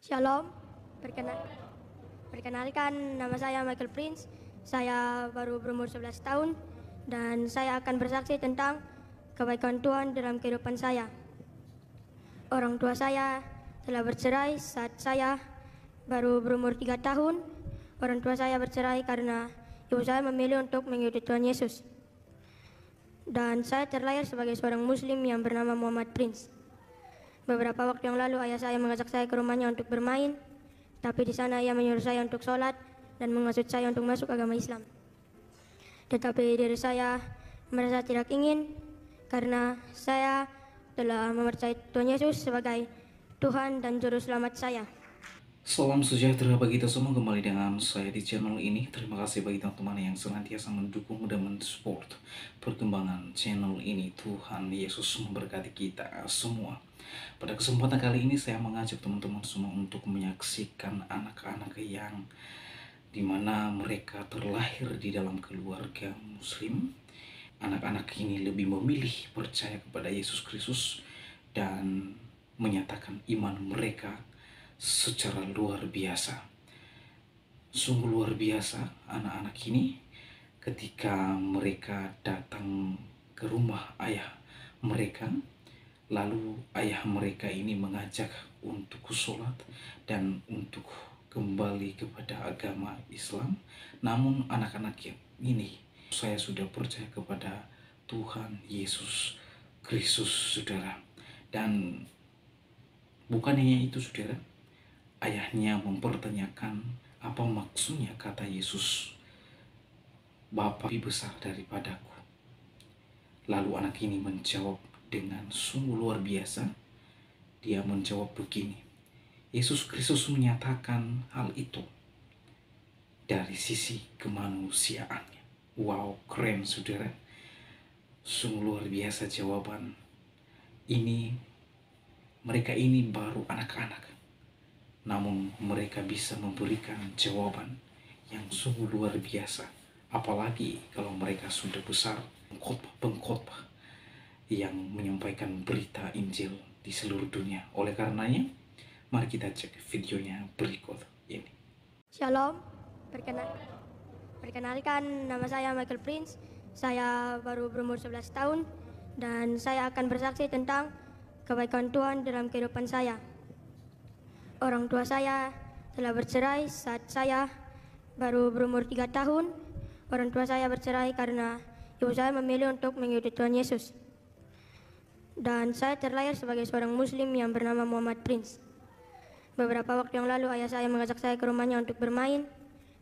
Shalom, perkenalkan nama saya Michael Prince. Saya baru berumur 11 tahun dan saya akan bersaksi tentang kebaikan Tuhan dalam kehidupan saya. Orang tua saya telah bercerai saat saya baru berumur 3 tahun. Orang tua saya bercerai karena ibu saya memilih untuk mengikuti Tuhan Yesus. Dan saya terlahir sebagai seorang Muslim yang bernama Muhammad Prince. Beberapa waktu yang lalu ayah saya mengajak saya ke rumahnya untuk bermain, tapi di sana ia menyuruh saya untuk sholat dan menghasut saya untuk masuk agama Islam. Tetapi diri saya merasa tidak ingin karena saya telah mempercayai Tuhan Yesus sebagai Tuhan dan Juru Selamat saya. Salam sejahtera bagi kita semua, kembali dengan saya di channel ini. Terima kasih bagi teman-teman yang senantiasa mendukung dan mensupport perkembangan channel ini. Tuhan Yesus memberkati kita semua. Pada kesempatan kali ini saya mengajak teman-teman semua untuk menyaksikan anak-anak yang dimana mereka terlahir di dalam keluarga Muslim. Anak-anak ini lebih memilih percaya kepada Yesus Kristus dan menyatakan iman mereka secara luar biasa. Sungguh luar biasa anak-anak ini ketika mereka datang ke rumah ayah mereka, lalu ayah mereka ini mengajak untuk sholat dan untuk kembali kepada agama Islam. Namun anak-anak ini, saya sudah percaya kepada Tuhan Yesus Kristus, saudara. Dan bukan hanya itu, saudara, ayahnya mempertanyakan apa maksudnya kata Yesus, Bapa lebih besar daripadaku. Lalu anak ini menjawab dengan sungguh luar biasa. Dia menjawab begini, Yesus Kristus menyatakan hal itu dari sisi kemanusiaannya. Wow, keren saudara. Sungguh luar biasa jawaban ini. Mereka ini baru anak-anak, namun mereka bisa memberikan jawaban yang sungguh luar biasa. Apalagi kalau mereka sudah besar, pengkhotbah yang menyampaikan berita Injil di seluruh dunia. Oleh karenanya, mari kita cek videonya berikut ini. Shalom, perkenalkan nama saya Michael Prince. Saya baru berumur 11 tahun dan saya akan bersaksi tentang kebaikan Tuhan dalam kehidupan saya. Orang tua saya telah bercerai saat saya baru berumur 3 tahun. Orang tua saya bercerai karena ibu saya memilih untuk mengikuti Tuhan Yesus. Dan saya terlahir sebagai seorang Muslim yang bernama Muhammad Prince. Beberapa waktu yang lalu ayah saya mengajak saya ke rumahnya untuk bermain,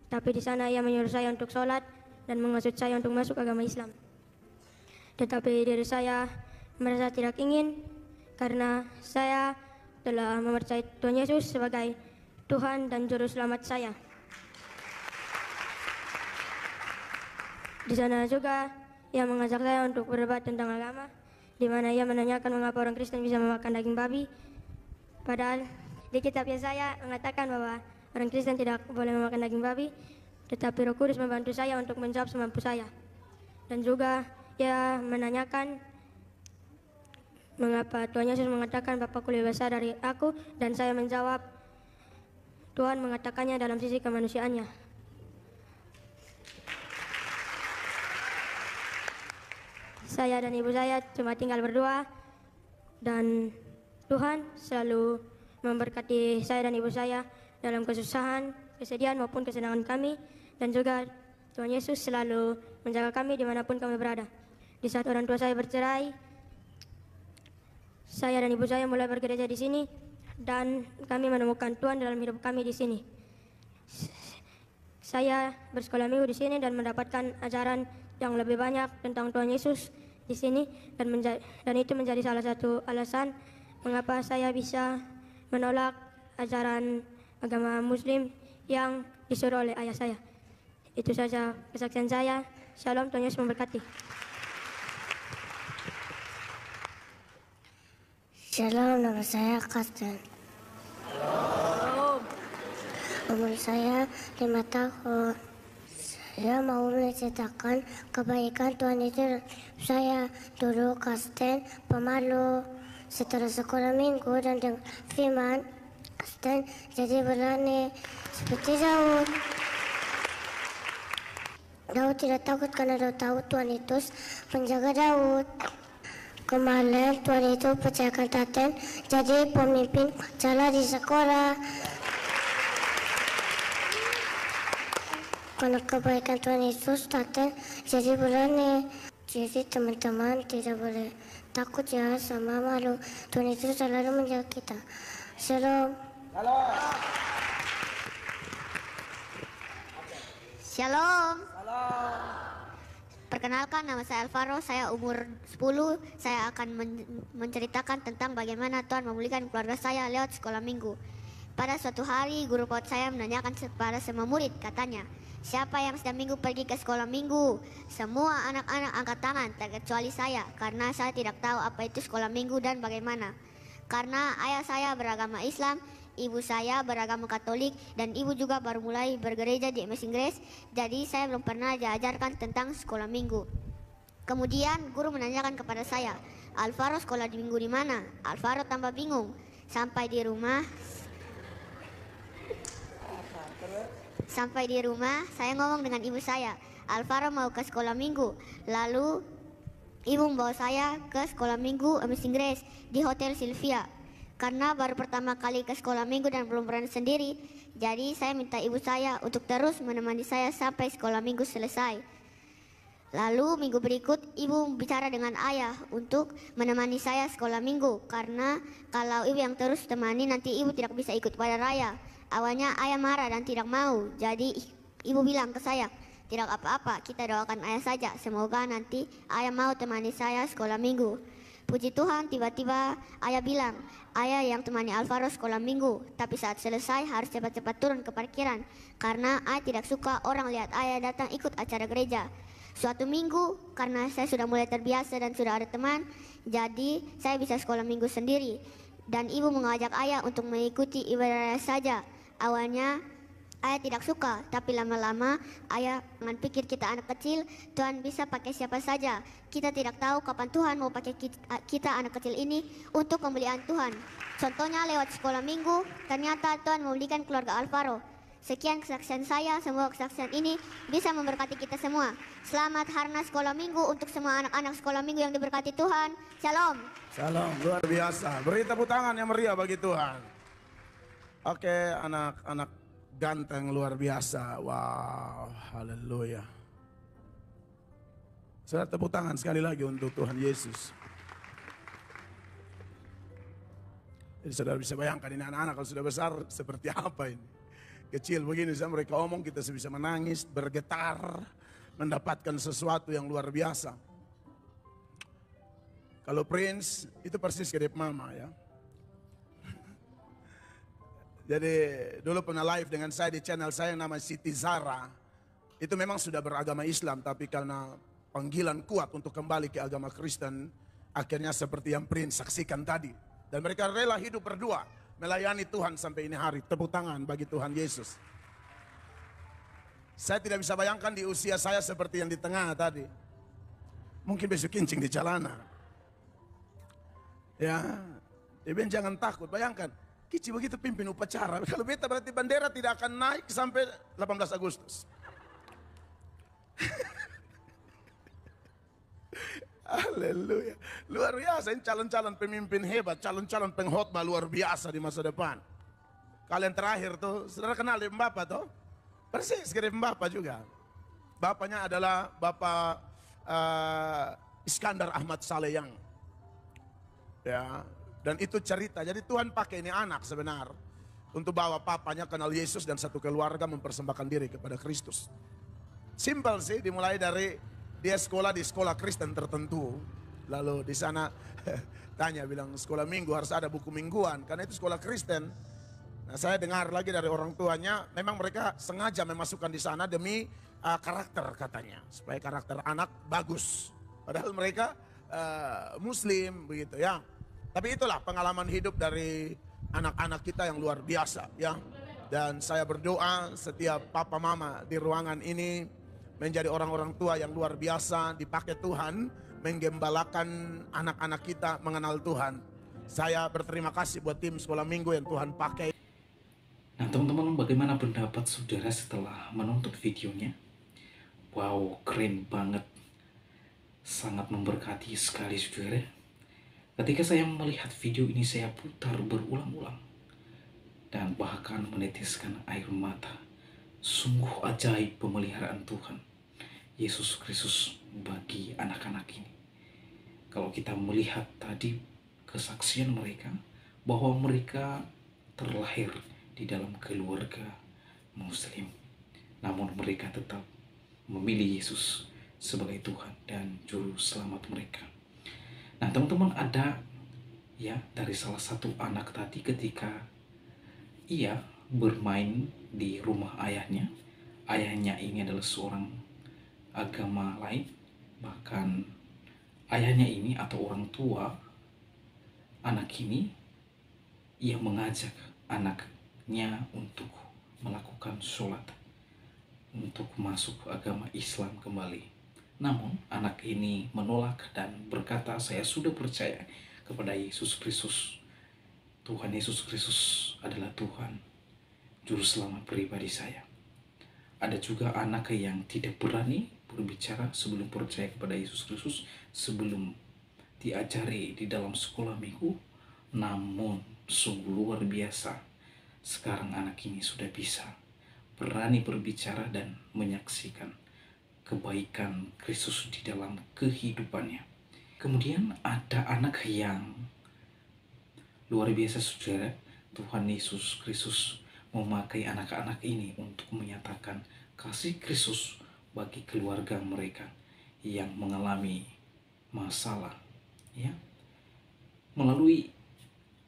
tapi di sana ia menyuruh saya untuk sholat dan menghasut saya untuk masuk agama Islam. Tetapi diri saya merasa tidak ingin karena saya telah mempercayai Tuhan Yesus sebagai Tuhan dan Juru Selamat saya. Di sana juga ia mengajak saya untuk berdebat tentang agama, di mana ia menanyakan mengapa orang Kristen bisa memakan daging babi. Padahal di kitab Yesaya mengatakan bahwa orang Kristen tidak boleh memakan daging babi, tetapi Roh Kudus membantu saya untuk menjawab semampu saya. Dan juga ia menanyakan mengapa Tuhan Yesus mengatakan Bapakku lebih besar dari aku, dan saya menjawab Tuhan mengatakannya dalam sisi kemanusiaannya. Saya dan ibu saya cuma tinggal berdua dan Tuhan selalu memberkati saya dan ibu saya dalam kesusahan, kesedihan maupun kesenangan kami, dan juga Tuhan Yesus selalu menjaga kami dimanapun kami berada. Di saat orang tua saya bercerai, saya dan ibu saya mulai bergereja di sini dan kami menemukan Tuhan dalam hidup kami di sini. Saya bersekolah minggu di sini dan mendapatkan ajaran yang lebih banyak tentang Tuhan Yesus di sini, dan itu menjadi salah satu alasan mengapa saya bisa menolak ajaran agama Muslim yang disuruh oleh ayah saya. Itu saja kesaksian saya. Shalom, Tuhan Yesus memberkati. Shalom, nama saya Karsten. Umur saya 5 tahun. Saya mau menceritakan kebaikan Tuhan itu. Saya dulu Karsten, pemalu. Setelah sekolah minggu dan dengan firman, Klaten jadi berani seperti Daud. Daud tidak takut karena Daud tahu Tuhan itu penjaga Daud. Kemarin Tuhan itu percayakan Klaten jadi pemimpin upacara di sekolah. Karena kebaikan Tuhan Yesus, Klaten jadi berani. Jadi teman-teman tidak boleh takut ya sama malu. Tuhan Yesus selalu menjaga kita. Shalom. Shalom. Perkenalkan, nama saya Alvaro, saya umur 10. Saya akan menceritakan tentang bagaimana Tuhan memulihkan keluarga saya lewat sekolah minggu. Pada suatu hari, guru PAUD saya menanyakan kepada semua murid, katanya, siapa yang setiap minggu pergi ke sekolah minggu? Semua anak-anak angkat tangan, terkecuali saya, karena saya tidak tahu apa itu sekolah minggu dan bagaimana. Karena ayah saya beragama Islam, ibu saya beragama Katolik, dan ibu juga baru mulai bergereja di Amazing Grace, jadi saya belum pernah diajarkan tentang sekolah minggu. Kemudian guru menanyakan kepada saya, Alvaro sekolah di minggu di mana? Alvaro tambah bingung. Sampai di rumah, saya ngomong dengan ibu saya, Alvaro mau ke sekolah minggu. Lalu ibu membawa saya ke sekolah minggu Amazing Grace di Hotel Sylvia. Karena baru pertama kali ke sekolah minggu dan belum berani sendiri, jadi saya minta ibu saya untuk terus menemani saya sampai sekolah minggu selesai. Lalu minggu berikut ibu bicara dengan ayah untuk menemani saya sekolah minggu, karena kalau ibu yang terus temani nanti ibu tidak bisa ikut pada raya. Awalnya ayah marah dan tidak mau, jadi ibu bilang ke saya, tidak apa-apa, kita doakan ayah saja, semoga nanti ayah mau temani saya sekolah minggu. Puji Tuhan, tiba-tiba ayah bilang, ayah yang temani Alvaro sekolah minggu, tapi saat selesai harus cepat-cepat turun ke parkiran, karena ayah tidak suka orang lihat ayah datang ikut acara gereja. Suatu minggu, karena saya sudah mulai terbiasa dan sudah ada teman, jadi saya bisa sekolah minggu sendiri. Dan ibu mengajak ayah untuk mengikuti ibadah saja. Awalnya ayah tidak suka, tapi lama-lama ayah dengan pikir kita anak kecil, Tuhan bisa pakai siapa saja. Kita tidak tahu kapan Tuhan mau pakai kita anak kecil ini untuk kemuliaan Tuhan. Contohnya lewat sekolah minggu, ternyata Tuhan memulihkan keluarga Alvaro. Sekian kesaksian saya, semoga kesaksian ini bisa memberkati kita semua. Selamat Harna Sekolah Minggu untuk semua anak-anak sekolah minggu yang diberkati Tuhan. Shalom. Shalom, luar biasa. Beri tepuk tangan yang meriah bagi Tuhan. Oke, anak-anak ganteng luar biasa. Wow, haleluya. Saudara, tepuk tangan sekali lagi untuk Tuhan Yesus. Jadi saudara bisa bayangkan ini anak-anak kalau sudah besar seperti apa ini. Kecil begini sama mereka omong, kita bisa menangis, bergetar, mendapatkan sesuatu yang luar biasa. Kalau Prince itu persis kayak mama ya. Jadi dulu pernah live dengan saya di channel saya yang nama Siti Zara. Itu memang sudah beragama Islam, tapi karena panggilan kuat untuk kembali ke agama Kristen, akhirnya seperti yang Prince saksikan tadi. Dan mereka rela hidup berdua, melayani Tuhan sampai ini hari. Tepuk tangan bagi Tuhan Yesus. Saya tidak bisa bayangkan di usia saya seperti yang di tengah tadi. Mungkin besok kincing di celana. Ya, Eben jangan takut, bayangkan. Kici begitu pimpin upacara. Kalau beta berarti bendera tidak akan naik sampai 18 Agustus. Haleluya. Luar biasa, ini calon-calon pemimpin hebat, calon-calon pengkhotbah luar biasa di masa depan. Kalian terakhir tuh, saudara kenal Dem Bapak tuh? Persis kayak Dem Bapak juga. Bapaknya adalah Bapak Iskandar Ahmad Saleyang. Ya, dan itu cerita. Jadi Tuhan pakai ini anak sebenar untuk bawa papanya kenal Yesus dan satu keluarga mempersembahkan diri kepada Kristus. Simpel sih, dimulai dari dia sekolah di sekolah Kristen tertentu. Lalu di sana tanya bilang sekolah minggu harus ada buku mingguan karena itu sekolah Kristen. Nah, saya dengar lagi dari orang tuanya, memang mereka sengaja memasukkan di sana demi karakter katanya, supaya karakter anak bagus. Padahal mereka Muslim begitu ya. Tapi itulah pengalaman hidup dari anak-anak kita yang luar biasa ya. Dan saya berdoa setiap papa mama di ruangan ini menjadi orang-orang tua yang luar biasa, dipakai Tuhan menggembalakan anak-anak kita mengenal Tuhan. Saya berterima kasih buat tim sekolah minggu yang Tuhan pakai. Bagaimana pendapat saudara setelah menonton videonya? Wow, keren banget. Sangat memberkati sekali saudara. Ketika saya melihat video ini, saya putar berulang-ulang dan bahkan meneteskan air mata. Sungguh ajaib pemeliharaan Tuhan Yesus Kristus bagi anak-anak ini. Kalau kita melihat tadi kesaksian mereka, bahwa mereka terlahir di dalam keluarga Muslim, namun mereka tetap memilih Yesus sebagai Tuhan dan Juru Selamat mereka. Nah teman-teman, ada ya dari salah satu anak tadi ketika ia bermain di rumah ayahnya. Ayahnya ini adalah seorang agama lain, bahkan ayahnya ini atau orang tua anak ini, ia mengajak anaknya untuk melakukan sholat, untuk masuk agama Islam kembali. Namun anak ini menolak dan berkata, saya sudah percaya kepada Yesus Kristus. Tuhan Yesus Kristus adalah Tuhan Juru Selamat pribadi saya. Ada juga anak yang tidak berani berbicara sebelum percaya kepada Yesus Kristus, sebelum diajari di dalam sekolah minggu. Namun sungguh luar biasa, sekarang anak ini sudah bisa berani berbicara dan menyaksikan kebaikan Kristus di dalam kehidupannya. Kemudian ada anak yang luar biasa saudara. Tuhan Yesus Kristus memakai anak-anak ini untuk menyatakan kasih Kristus bagi keluarga mereka yang mengalami masalah, ya, melalui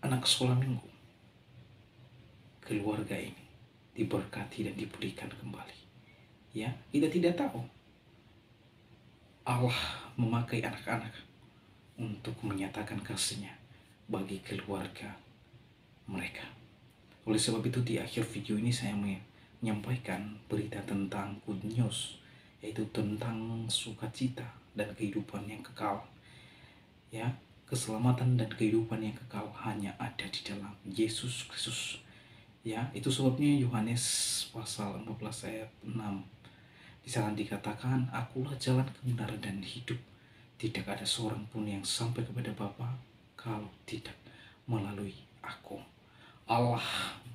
anak sekolah minggu. Keluarga ini diberkati dan dipulihkan kembali. Ya, kita tidak tahu Allah memakai anak-anak untuk menyatakan kasih-Nya bagi keluarga mereka. Oleh sebab itu di akhir video ini saya menyampaikan berita tentang good news, yaitu tentang sukacita dan kehidupan yang kekal. Ya, keselamatan dan kehidupan yang kekal hanya ada di dalam Yesus Kristus. Ya, itu sebabnya Yohanes pasal 14 ayat 6 di sana dikatakan, akulah jalan, kebenaran dan hidup. Tidak ada seorang pun yang sampai kepada Bapa kalau tidak melalui aku. Allah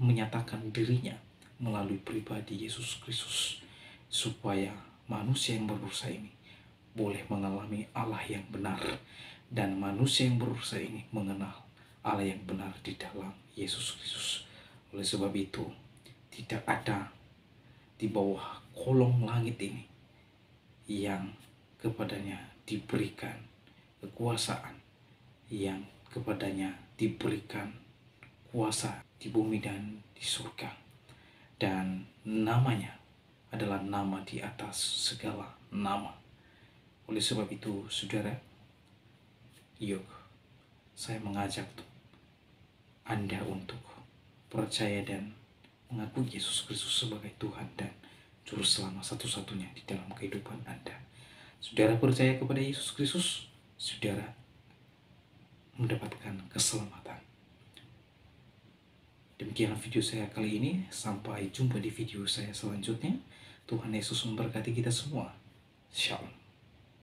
menyatakan dirinya melalui pribadi Yesus Kristus supaya manusia yang berdosa ini boleh mengalami Allah yang benar, dan manusia yang berdosa ini mengenal Allah yang benar di dalam Yesus Kristus. Oleh sebab itu, tidak ada di bawah kolong langit ini yang kepadanya diberikan kekuasaan, yang kepadanya diberikan kuasa di bumi dan di surga, dan namanya adalah nama di atas segala nama. Oleh sebab itu saudara, yuk saya mengajak Anda untuk percaya dan mengakui Yesus Kristus sebagai Tuhan dan Juru Selamat satu-satunya di dalam kehidupan Anda. Saudara percaya kepada Yesus Kristus, saudara mendapatkan keselamatan. Demikian video saya kali ini. Sampai jumpa di video saya selanjutnya. Tuhan Yesus memberkati kita semua. Shalom.